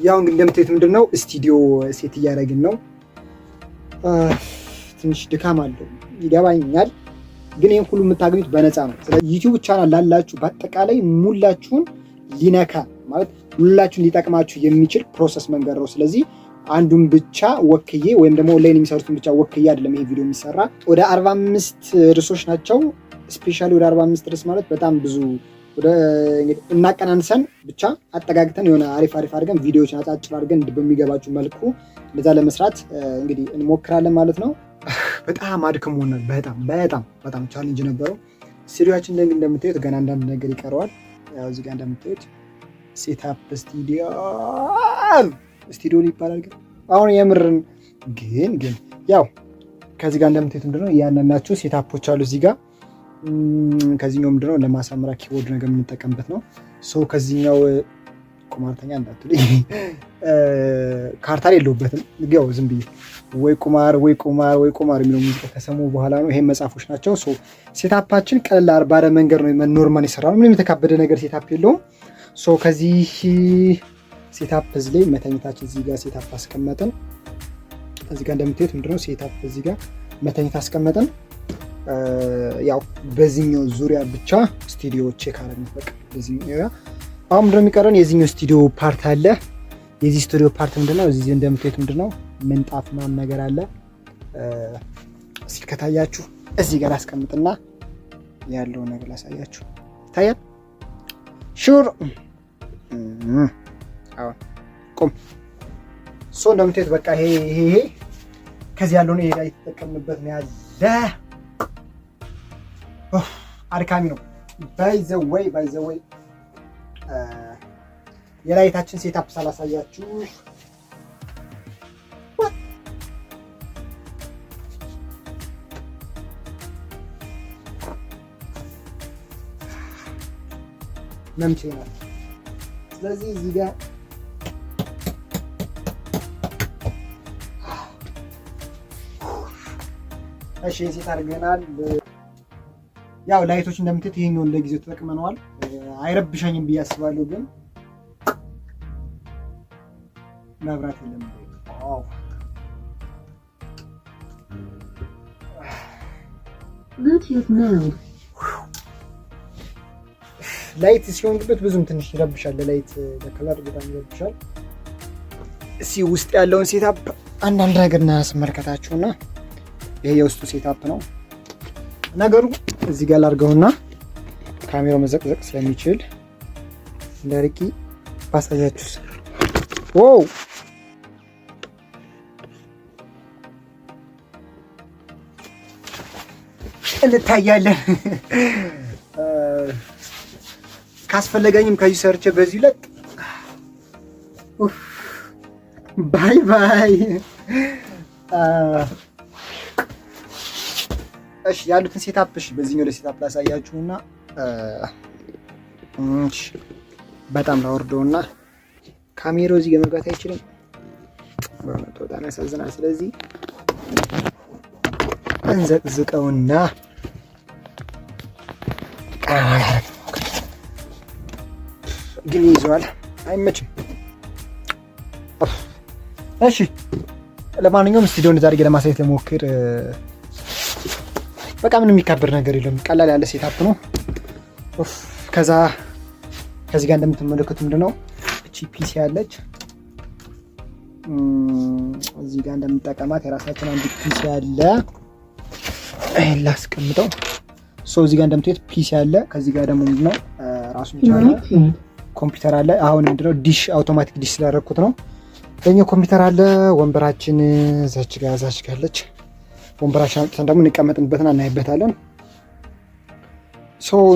ያው እንግዲህ እንደምታዩት ምንድነው ስቱዲዮ ሴት እያደረግን ነው። ትንሽ ድካም አለው ይገባኛል፣ ግን ይሄን ሁሉ የምታገኙት በነፃ ነው። ስለዚህ ዩቲዩብ ቻናል ላላችሁ በአጠቃላይ ሙላችሁን ሊነካ ማለት ሙላችሁን ሊጠቅማችሁ የሚችል ፕሮሰስ መንገድ ነው። ስለዚህ አንዱን ብቻ ወክዬ ወይም ደግሞ ኦንላይን የሚሰሩትን ብቻ ወክዬ አይደለም ይሄ ቪዲዮ የሚሰራ። ወደ 45 ርዕሶች ናቸው። ስፔሻሊ ወደ 45 ርዕስ ማለት በጣም ብዙ ወደ እናቀናንሰን ብቻ አጠጋግተን የሆነ አሪፍ አድርገን ቪዲዮዎችን አጫጭር አድርገን በሚገባችሁ መልኩ እንደዛ ለመስራት እንግዲህ እንሞክራለን ማለት ነው። በጣም አድክሞናል። በጣም ቻሌንጅ ነበረው። ስቱዲዮአችን ላይ እንደምታዩት ገና አንዳንድ ነገር ይቀረዋል። ያው እዚህ ጋር እንደምታዩት ሴትአፕ ስቱዲዮ ይባላል። ግን አሁን የምርን ግን ያው ከዚህ ጋር እንደምታዩት ምንድነው እያንዳንዳችሁ ሴትአፖች አሉ እዚህ ጋር። ከዚህኛው ምንድነው ለማሳመሪያ ኪቦርድ ነገር የምንጠቀምበት ነው። ሶ ከዚህኛው ቁማርተኛ እንዳትሉኝ ካርታ የለውበትም። ያው ዝም ብዬ ወይ ቁማር የሚለው ሙዚቃ ከሰሙ በኋላ ነው። ይሄን መጽሐፎች ናቸው። ሶ ሴታፓችን ቀለል ባለ መንገድ ነው ኖርማል ይሰራል። ምንም የተካበደ ነገር ሴታፕ የለውም። ሶ ከዚህ ሴታፕ እዚህ ላይ መተኛታችን እዚህ ጋር ሴታፕ አስቀመጥን። እዚህ ጋር እንደምታዩት ምንድነው ሴታፕ እዚህ ጋር መተኛት አስቀመጥን። ያው በዚህኛው ዙሪያ ብቻ ስቱዲዮ ቼክ አደረግን። በቃ በዚህኛው አሁን ምንድነው የሚቀረን የዚህኛው ስቱዲዮ ፓርት አለ። የዚህ ስቱዲዮ ፓርት ምንድነው እዚህ እንደምታዩት ምንድነው ምንጣፍ ምናምን ነገር አለ። እስኪ ከታያችሁ እዚህ ጋር አስቀምጥና ያለው ነገር ላሳያችሁ። ይታያል? ሹር አሁን ቁም። ሶ እንደምታዩት በቃ ይሄ ከዚህ ያለው ነው። ይሄ ላይ የተጠቀምንበት ነው ያለ። አድካሚ ነው። ባይ ዘ ወይ የላይታችን ሴታፕ ሳላሳያችሁ መምቼ ነው። ስለዚህ እዚህ ጋር እሺ ሴት አድርገናል። ያው ላይቶች እንደምትት ይሄኛውን ለጊዜው ተጠቅመነዋል። አይረብሻኝም ብዬ አስባለሁ፣ ግን መብራት የለም። ላይት ሲሆንበት ብዙም ትንሽ ይረብሻል። ላይት ለከለር በጣም ይረብሻል። እስኪ ውስጥ ያለውን ሴታፕ አንዳንድ ነገር እናስመልከታችሁና ይሄ የውስጡ ሴታፕ ነው። ነገሩ እዚህ ጋር ላድርገውና ካሜራው መዘቅዘቅ ስለሚችል እንዳርቂ ባሳያችሁ። ዋው እንታያለን። ካስፈለገኝም ከዚህ ሰርቼ በዚህ ለቅ። ባይ እሺ ያሉትን ሴታፕ በዚህኛው ለሴታፕ ላሳያችሁና በጣም ላወርደውና ካሜራው እዚህ ጋር መግባት አይችልም። በጣም ያሳዝናል። ስለዚህ እንዘቅዝቀውና ግን ይዟል፣ አይመችም። እሺ ለማንኛውም ስቱዲዮ እንደዛ አድርጌ ለማሳየት ለሞክር። በቃ ምንም የሚካበድ ነገር የለም። ቀላል ያለ ሴታፕ ነው። ከዚህ ጋር እንደምትመለከቱ ምንድነው እቺ ፒሲ ያለች እዚህ ጋር እንደምንጠቀማት የራሳችን አንድ ፒሲ አለ። ይሄን ላስቀምጠው። እዚህ ጋር እንደምትሄድ ፒሲ አለ። ከዚህ ጋር ደግሞ ምንድነው ራሱን ይቻላል ኮምፒውተር አለ። አሁን ምንድነው ዲሽ አውቶማቲክ ዲሽ ስላደረኩት ነው። ለኛው ኮምፒውተር አለ። ወንበራችን እዛች ጋር አለች። ወንበራችን አምጥተን ደግሞ እንቀመጥንበትና እናይበታለን።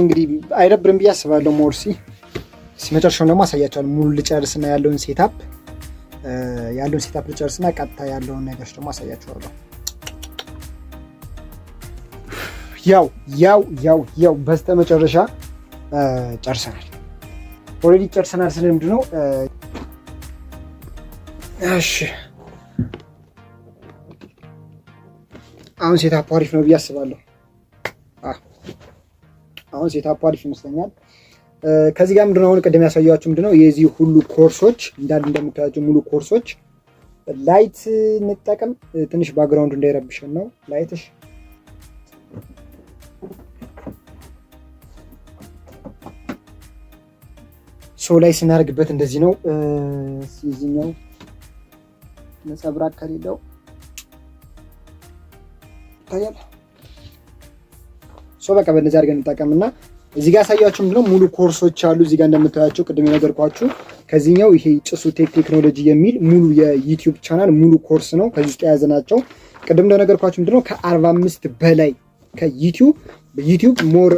እንግዲህ አይደብርም ብዬ አስባለሁ። ሞርሲ መጨረሻውን ደግሞ አሳያቸዋለሁ። ሙሉ ልጨርስና ያለውን ሴታፕ ልጨርስና ቀጥታ ያለውን ነገር ደግሞ አሳያቸዋለሁ። ያው በስተመጨረሻ ጨርሰናል። ኦልሬዲ ጨርሰናል። ስለምንድን ነው እሺ አሁን ሴታፕ አሪፍ ነው ብዬ አስባለሁ። አሁን ሴታፕ አሪፍ ይመስለኛል። ከዚህ ጋር ምንድነው አሁን ቅድም ያሳያችሁ ምንድነው የዚህ ሁሉ ኮርሶች እንዳሉ እንደምታዩቸው ሙሉ ኮርሶች ላይት እንጠቀም። ትንሽ ባክግራውንድ እንዳይረብሽን ነው ላይትሽ። ሶ ላይ ስናደርግበት እንደዚህ ነው። ሲዝኛው ነጸብራቅ ከሌለው ታያለ። ሶ በቃ በእንደዚህ አድርገን እንጠቀምና እዚህ ጋር ያሳያችሁ ምንድነው ሙሉ ኮርሶች አሉ። እዚህ ጋር እንደምታያቸው ቅድም የነገርኳችሁ ከዚህኛው ይሄ ጭሱ ቴክኖሎጂ የሚል ሙሉ የዩቲዩብ ቻናል ሙሉ ኮርስ ነው። ከዚህ ውስጥ የያዘ ናቸው። ቅድም እንደነገርኳችሁ ምንድነው ከ45 በላይ በዩቲዩብ ሞር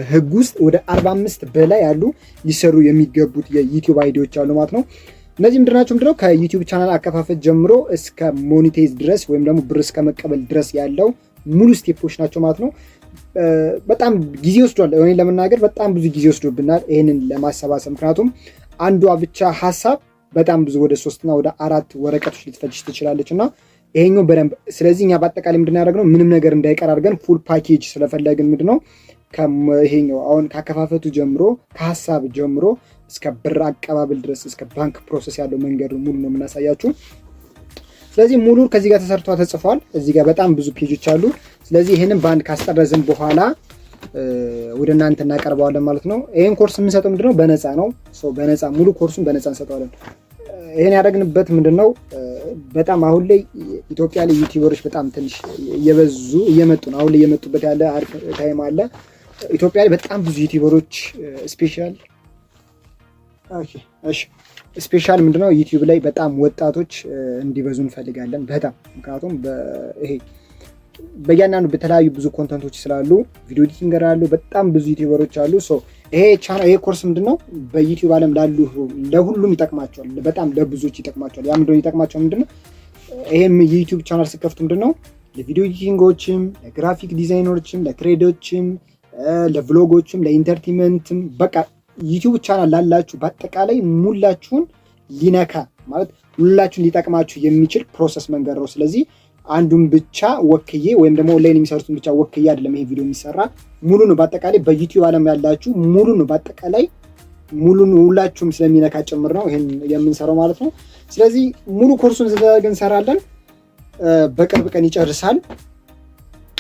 ህግ ውስጥ ወደ 45 በላይ ያሉ ሊሰሩ የሚገቡት የዩቲዩብ አይዲዎች አሉ ማለት ነው። እነዚህ ምንድናቸው? ምንድነው ከዩቲዩብ ቻናል አከፋፈት ጀምሮ እስከ ሞኔታይዝ ድረስ ወይም ደግሞ ብር እስከ መቀበል ድረስ ያለው ሙሉ ስቴፖች ናቸው ማለት ነው። በጣም ጊዜ ወስዷል። እኔ ለመናገር በጣም ብዙ ጊዜ ወስዶብናል ይሄንን ለማሰባሰብ። ምክንያቱም አንዷ ብቻ ሀሳብ በጣም ብዙ ወደ 3 እና ወደ 4 ወረቀቶች ልትፈጅ ትችላለች እና ይሄኛው በደንብ ስለዚህ እኛ በአጠቃላይ ምንድን ያደረግነው ምንም ነገር እንዳይቀር አድርገን ፉል ፓኬጅ ስለፈለግን ምንድነው ይሄኛው አሁን ካከፋፈቱ ጀምሮ ከሀሳብ ጀምሮ እስከ ብር አቀባበል ድረስ እስከ ባንክ ፕሮሰስ ያለው መንገድ ሙሉ ነው የምናሳያችሁ። ስለዚህ ሙሉ ከዚህ ጋር ተሰርቷ ተጽፏል። እዚህ ጋር በጣም ብዙ ፔጆች አሉ። ስለዚህ ይሄንን ባንድ ካስጠረዝን በኋላ ወደ እናንተ እናቀርበዋለን ማለት ነው። ይሄን ኮርስ የምንሰጠው ምንድነው በነፃ ነው። በነፃ ሙሉ ኮርሱን በነፃ እንሰጠዋለን። ይሄን ያደረግንበት ምንድነው በጣም አሁን ላይ ኢትዮጵያ ላይ ዩቲዩበሮች በጣም ትንሽ እየመጡ ነው። አሁን ላይ እየመጡበት ያለ አሪፍ ታይም አለ። ኢትዮጵያ ላይ በጣም ብዙ ዩቲዩበሮች ስፔሻል ምንድነው ዩቲዩብ ላይ በጣም ወጣቶች እንዲበዙ እንፈልጋለን በጣም ምክንያቱም ይሄ በእያንዳንዱ በተለያዩ ብዙ ኮንተንቶች ስላሉ ቪዲዮ ኤዲቲንግ አሉ፣ በጣም ብዙ ዩቲዩበሮች አሉ። ይሄ ኮርስ ምንድነው በዩቲዩብ ዓለም ላሉ ለሁሉም ይጠቅማቸዋል። በጣም ለብዙዎች ይጠቅማቸዋል። ያ ምንድነው ይጠቅማቸው ምንድነው ይሄም የዩቲዩብ ቻናል ሲከፍቱ ምንድነው ለቪዲዮ ኤዲቲንጎችም፣ ለግራፊክ ዲዛይነሮችም፣ ለክሬዶችም፣ ለቭሎጎችም፣ ለኢንተርቴንመንትም በቃ ዩቲዩብ ቻናል ላላችሁ በአጠቃላይ ሙላችሁን ሊነካ ማለት ሁላችሁን ሊጠቅማችሁ የሚችል ፕሮሰስ መንገድ ነው። ስለዚህ አንዱን ብቻ ወክዬ ወይም ደግሞ ኦንላይን የሚሰሩትን ብቻ ወክዬ አይደለም ይሄ ቪዲዮ የሚሰራ ሙሉ ነው። በአጠቃላይ በዩቲዩብ ዓለም ያላችሁ ሙሉ ነው። በአጠቃላይ ሙሉ ሁላችሁም ስለሚነካ ጭምር ነው ይሄን የምንሰራው ማለት ነው። ስለዚህ ሙሉ ኮርሱን ዘደረገን እንሰራለን። በቅርብ ቀን ይጨርሳል።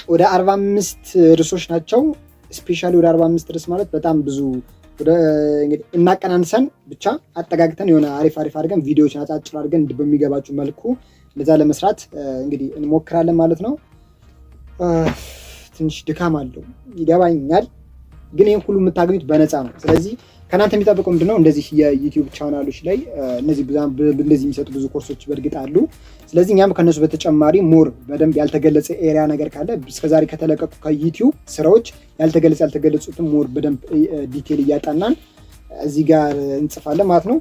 ወደ 45 ርዕሶች ናቸው። ስፔሻሊ ወደ 45 ርዕስ ማለት በጣም ብዙ እንግዲህ እናቀናንሰን ብቻ አጠጋግተን የሆነ አሪፍ አድርገን ቪዲዮዎችን አጫጭር አድርገን በሚገባችሁ መልኩ ለዛ ለመስራት እንግዲህ እንሞክራለን ማለት ነው። ትንሽ ድካም አለው ይገባኛል፣ ግን ይሄን ሁሉ የምታገኙት በነፃ ነው። ስለዚህ ከናንተ የሚጠብቀው ምንድነው እንደዚህ የዩቲዩብ ቻናሎች ላይ እንደዚህ የሚሰጡ ብዙ ኮርሶች በእርግጥ አሉ። ስለዚህ እኛም ከነሱ በተጨማሪ ሞር በደንብ ያልተገለጸ ኤሪያ ነገር ካለ እስከዛሬ ከተለቀቁ ከዩቲዩብ ስራዎች ያልተገለጹትን ሞር በደንብ ዲቴል እያጣናን እዚህ ጋር እንጽፋለን ማለት ነው።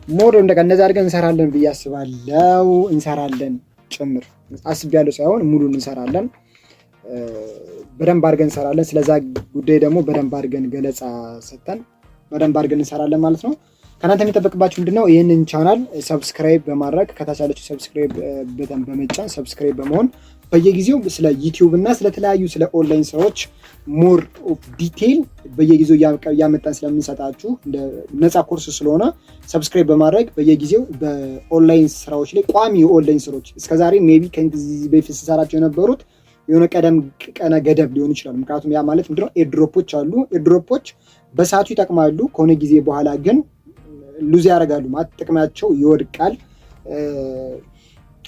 ሞር እንደዛ አድርገን እንሰራለን ብዬ አስባለሁ። እንሰራለን ጭምር አስቤያለሁ ሳይሆን ሙሉን እንሰራለን። በደንብ አድርገን እንሰራለን። ስለዛ ጉዳይ ደግሞ በደንብ አድርገን ገለጻ ሰጥተን በደንብ አድርገን እንሰራለን ማለት ነው። ከናንተ የሚጠበቅባችሁ ምንድነው ይህንን ቻናል ሰብስክራይብ በማድረግ ከታች ያለችው ሰብስክራይብ በተን በመጫን ሰብስክራይብ በመሆን በየጊዜው ስለ ዩቲዩብ እና ስለተለያዩ ስለ ኦንላይን ስራዎች ሞር ዲቴይል በየጊዜው እያመጣን ስለምንሰጣችሁ እንደ ነፃ ኮርስ ስለሆነ ሰብስክራይብ በማድረግ በየጊዜው በኦንላይን ስራዎች ላይ ቋሚ የኦንላይን ስራዎች እስከዛሬ ሜቢ ከዚህ በፊት ስሰራቸው የነበሩት የሆነ ቀነ ገደብ ሊሆን ይችላል። ምክንያቱም ያ ማለት ምንድነው ኤርድሮፖች አሉ። ኤርድሮፖች በሰዓቱ ይጠቅማሉ፣ ከሆነ ጊዜ በኋላ ግን ሉዝ ያደርጋሉ ማለት ጥቅማቸው ይወድቃል።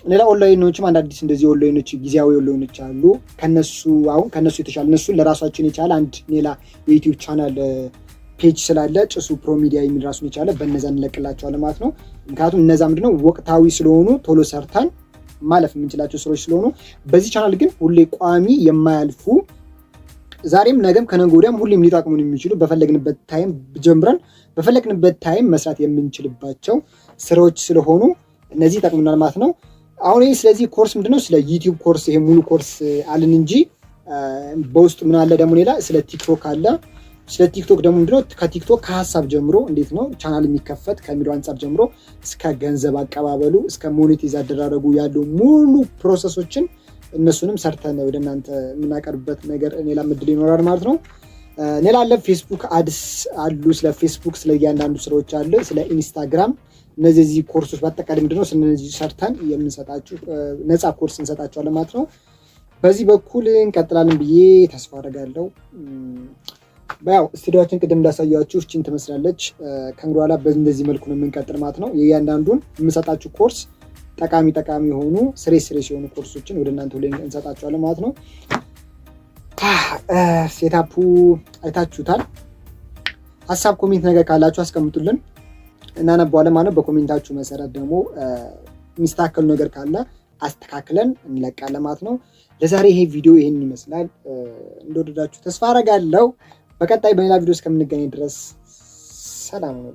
ሌላ ኦንላይኖችም አንዳንዲስ እንደዚህ ኦንላይኖች ጊዜያዊ ኦንላይኖች አሉ። ከነሱ የተሻለ እነሱን ለራሳችን የቻለ አንድ ሌላ የዩቲዩብ ቻናል ፔጅ ስላለ ጭሱ ፕሮ ሚዲያ የሚል ራሱን የቻለ በነዛ እንለቅላቸዋለን ማለት ነው። ምክንያቱም እነዛ ምንድነው ወቅታዊ ስለሆኑ ቶሎ ሰርተን ማለፍ የምንችላቸው ስራዎች ስለሆኑ፣ በዚህ ቻናል ግን ሁሌ ቋሚ የማያልፉ ዛሬም ነገም ከነገ ወዲያም ሁሌም ሊጠቅሙን የሚችሉ በፈለግንበት ታይም ጀምረን በፈለግንበት ታይም መስራት የምንችልባቸው ስራዎች ስለሆኑ እነዚህ ይጠቅሙናል ማለት ነው። አሁን ይሄ ስለዚህ ኮርስ ምንድነው ስለ ዩቲዩብ ኮርስ ይሄ ሙሉ ኮርስ አልን እንጂ በውስጡ ምን አለ ደግሞ ሌላ ስለ ቲክቶክ አለ። ስለ ቲክቶክ ደግሞ ምንድነው ከቲክቶክ ከሀሳብ ጀምሮ እንዴት ነው ቻናል የሚከፈት ከሚለው አንጻር ጀምሮ እስከ ገንዘብ አቀባበሉ እስከ ሞኔቲዝ አደራረጉ ያሉ ሙሉ ፕሮሰሶችን እነሱንም ሰርተን ወደ እናንተ የምናቀርብበት ነገር ሌላ ምድል ይኖራል ማለት ነው። ሌላ አለ ፌስቡክ አድስ አሉ። ስለ ፌስቡክ ስለ እያንዳንዱ ስራዎች አለ። ስለ ኢንስታግራም እነዚህ ኮርሶች በአጠቃላይ ምንድነው ስለዚህ ሰርተን የምንሰጣችሁ ነፃ ኮርስ እንሰጣችኋለን ማለት ነው። በዚህ በኩል እንቀጥላለን ብዬ ተስፋ አደርጋለሁ። ያው ስቱዲዮአችን ቅድም እንዳሳያችሁ እቺን ትመስላለች። ከእንግዲህ በኋላ በእንደዚህ መልኩ ነው የምንቀጥል ማለት ነው። የእያንዳንዱን የምንሰጣችሁ ኮርስ ጠቃሚ የሆኑ ስሬስ የሆኑ ኮርሶችን ወደ እናንተ ላይ እንሰጣችኋለን ማለት ነው። ሴታፑ አይታችሁታል። ሀሳብ ኮሜንት ነገር ካላችሁ አስቀምጡልን እናነባዋለን ማለት ነው። በኮሜንታችሁ መሰረት ደግሞ የሚስተካከሉ ነገር ካለ አስተካክለን እንለቃለን ማለት ነው። ለዛሬ ይሄ ቪዲዮ ይሄን ይመስላል። እንደወደዳችሁ ተስፋ አደርጋለሁ። በቀጣይ በሌላ ቪዲዮ እስከምንገናኝ ድረስ ሰላም ነው።